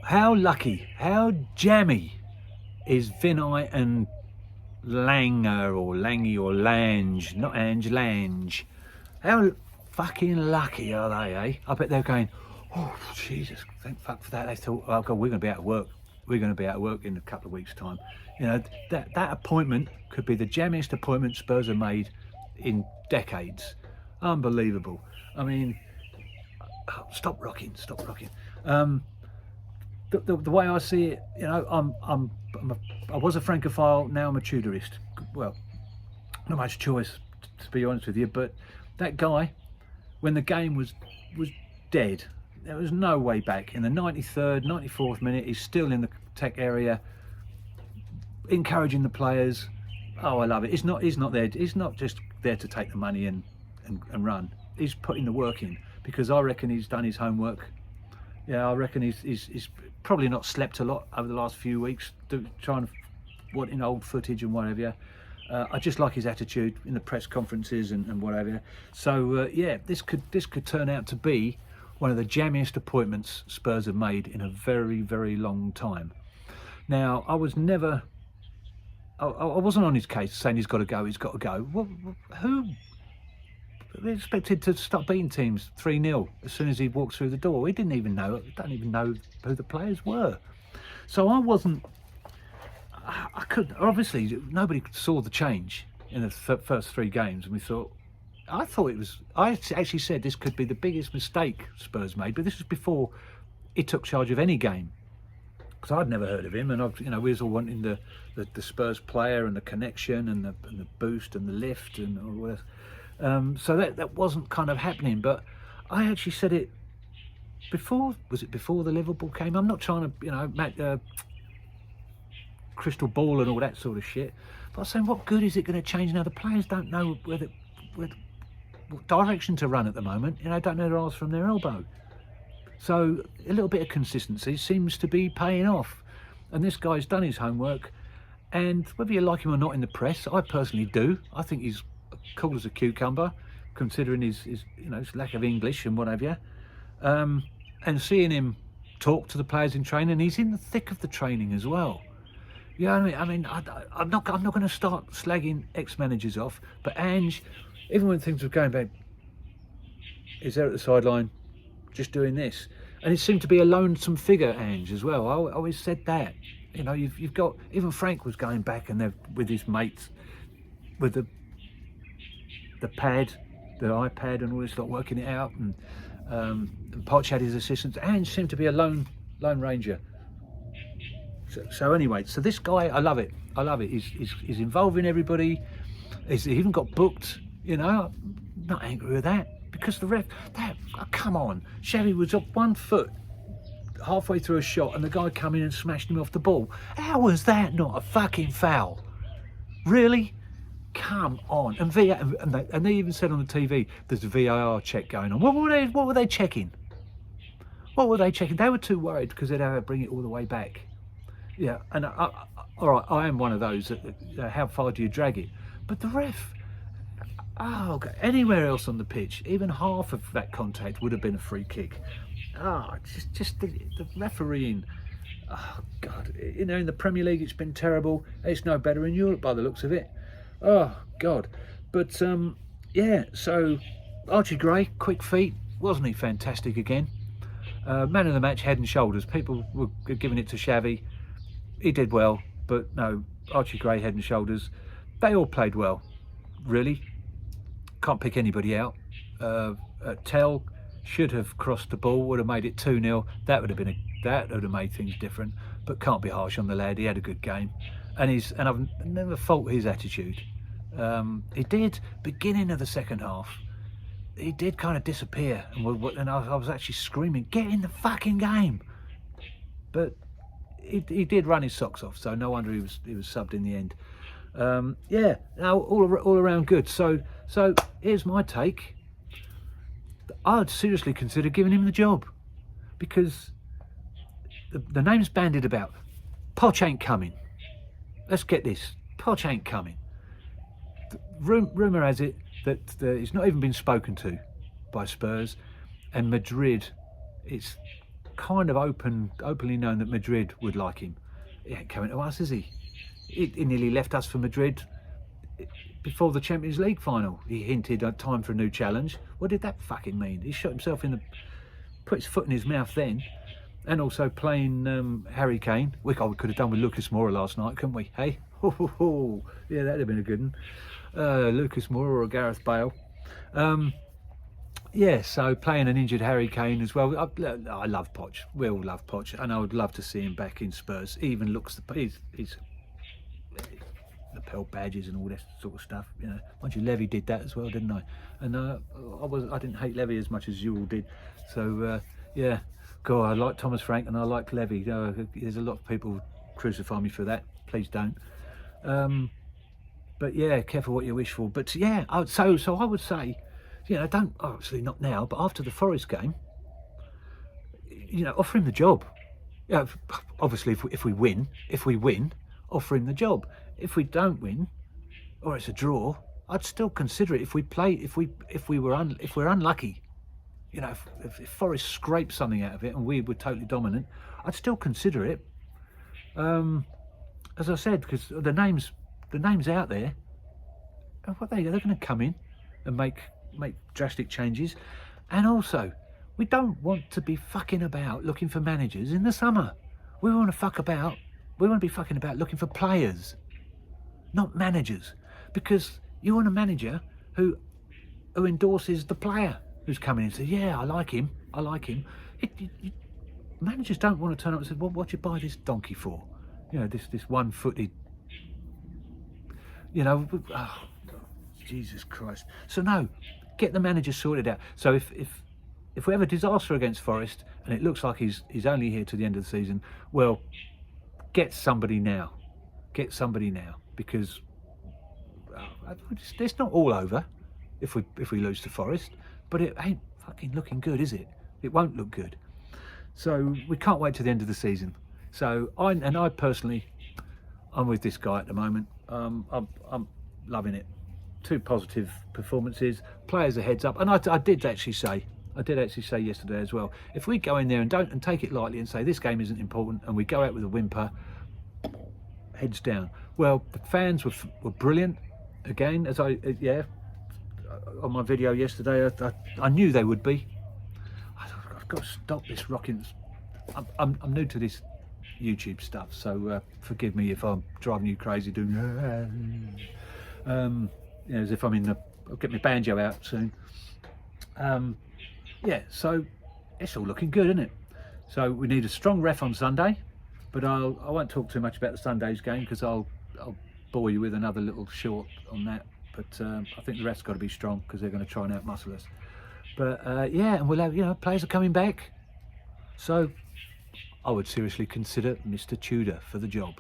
How lucky, how jammy is Vinay and Langer or Langy or Lange, not Ange, Lange. How fucking lucky are they, eh? I bet they're going, oh, Jesus, thank fuck for that. They thought, oh, God, we're going to be out of work. We're going to be out of work in a couple of weeks' time. You know, that appointment could be the jammiest appointment Spurs have made in decades. Unbelievable. I mean, stop rocking. The way I see it, you know, I was a Francophile, now I'm a Tudorist. Well, not much choice, to be honest with you, but that guy, when the game was dead, there was no way back. In the 93rd, 94th minute, he's still in the tech area, encouraging the players. Oh, I love it. He's not there. He's not just there to take the money and run. He's putting the work in, because I reckon he's done his homework. Yeah, I reckon he's probably not slept a lot over the last few weeks, trying to wanting old footage and whatever. I just like his attitude in the press conferences and whatever. So yeah, this could turn out to be one of the jammiest appointments Spurs have made in a very, very long time. Now, I wasn't on his case saying he's got to go. Well, who expected to start beating teams 3-0 as soon as he walks through the door? We don't even know who the players were. So I could, obviously nobody saw the change in the first 3 games, and I actually said this could be the biggest mistake Spurs made, but this was before he took charge of any game, because I'd never heard of him, and we was all wanting the Spurs player and the connection and the boost and the lift and all this. So that wasn't kind of happening, but I actually said it before. Was it before the Liverpool game? I'm not trying to crystal ball and all that sort of shit, but I was saying, what good is it going to change now? The players don't know what direction to run at the moment. Don't know their arse from their elbow. So a little bit of consistency seems to be paying off, and this guy's done his homework. And whether you like him or not in the press, I personally do. I think he's cool as a cucumber, considering his lack of English and whatever. And seeing him talk to the players in training, he's in the thick of the training as well. You know what I mean? I'm not going to start slagging ex-managers off, but Ange, even when things were going bad, is there at the sideline, just doing this. And it seemed to be a lonesome figure, Ange, as well. I always said that. You've got, even Frank was going back and they're with his mates, with the pad, the iPad and all this, like working it out, and Poch had his assistants. Ange seemed to be a lone ranger. So anyway, so this guy, I love it. He's involving everybody. He's even got booked. Not angry with that, because the ref, come on, Chevy was up 1 foot halfway through a shot, and the guy come in and smashed him off the ball. How was that not a fucking foul? Really? Come on. And they even said on the TV there's a VAR check going on. What were they checking? What were they checking? They were too worried because they'd have to bring it all the way back. Yeah, and all right, I am one of those that how far do you drag it? But the ref, anywhere else on the pitch, even half of that contact would have been a free kick. Just the refereeing. Oh God, in the Premier League it's been terrible. It's no better in Europe by the looks of it. Oh God, but yeah. So Archie Gray, quick feet, wasn't he fantastic again? Man of the match, head and shoulders. People were giving it to Xavi. He did well, but no, Archie Gray, head and shoulders. They all played well, really. Can't pick anybody out. Tell should have crossed the ball, would have made it 2-0. That would have made things different. But can't be harsh on the lad. He had a good game, and I've never fault his attitude. He did beginning of the second half. He did kind of disappear, and I was actually screaming, "Get in the fucking game!" But he did run his socks off, so no wonder he was subbed in the end. Yeah, no, all around good. So here's my take. I'd seriously consider giving him the job, because the name's bandied about. Poch ain't coming. Let's get this. Poch ain't coming. Rumour has it that he's not even been spoken to by Spurs, and Madrid, it's kind of openly known that Madrid would like him. He ain't coming to us, is he? He nearly left us for Madrid before the Champions League final. He hinted at time for a new challenge. What did that fucking mean? He shot himself in the... put his foot in his mouth then. And also playing Harry Kane. We could have done with Lucas Moura last night, couldn't we? Hey? Yeah, that'd have been a good one. Lucas Moura or Gareth Bale. Yeah, so playing an injured Harry Kane as well. I love Poch. We all love Poch, and I would love to see him back in Spurs. He even looks he's lapel badges and all this sort of stuff. You know, mind you, Levy did that as well, didn't I? And I didn't hate Levy as much as you all did. So yeah, God, I like Thomas Frank and I like Levy. There's a lot of people crucify me for that. Please don't. But yeah, careful what you wish for. But yeah, so I would say, you know, don't, obviously not now, but after the Forest game, you know, offer him the job. You know, obviously if we win, offer him the job. If we don't win, or it's a draw, I'd still consider it. If we're unlucky, you know, if Forest scraped something out of it and we were totally dominant, I'd still consider it. As I said, because the names out there, what they're going to come in and make drastic changes. And also, we don't want to be fucking about looking for managers in the summer. We want to be fucking about looking for players, not managers, because you want a manager who endorses the player who's coming in and says, yeah, I like him. Managers don't want to turn up and say, well, what'd you buy this donkey for? You know, this one-footed, you know, oh, Jesus Christ. So no, get the manager sorted out. So if we have a disaster against Forest and it looks like he's only here to the end of the season, well, get somebody now, because it's not all over if we lose to Forest, but it ain't fucking looking good, is it? It won't look good. So we can't wait to the end of the season. So I personally, I'm with this guy at the moment. I'm loving it. 2 positive performances, players a heads up, and I did actually say yesterday as well, if we go in there and take it lightly and say this game isn't important, and we go out with a whimper, heads down. Well, the fans were brilliant. Again, as on my video yesterday, I knew they would be. I've got to stop this rocking. I'm new to this YouTube stuff, so forgive me if I'm driving you crazy doing you know, as if I'll get my banjo out soon. Yeah, so it's all looking good, isn't it? So we need a strong ref on Sunday, but I won't talk too much about the Sunday's game because I'll bore you with another little short on that. But I think the ref's got to be strong because they're going to try and outmuscle us. But yeah, and we'll have, you know, players are coming back. So I would seriously consider Mr. Tudor for the job.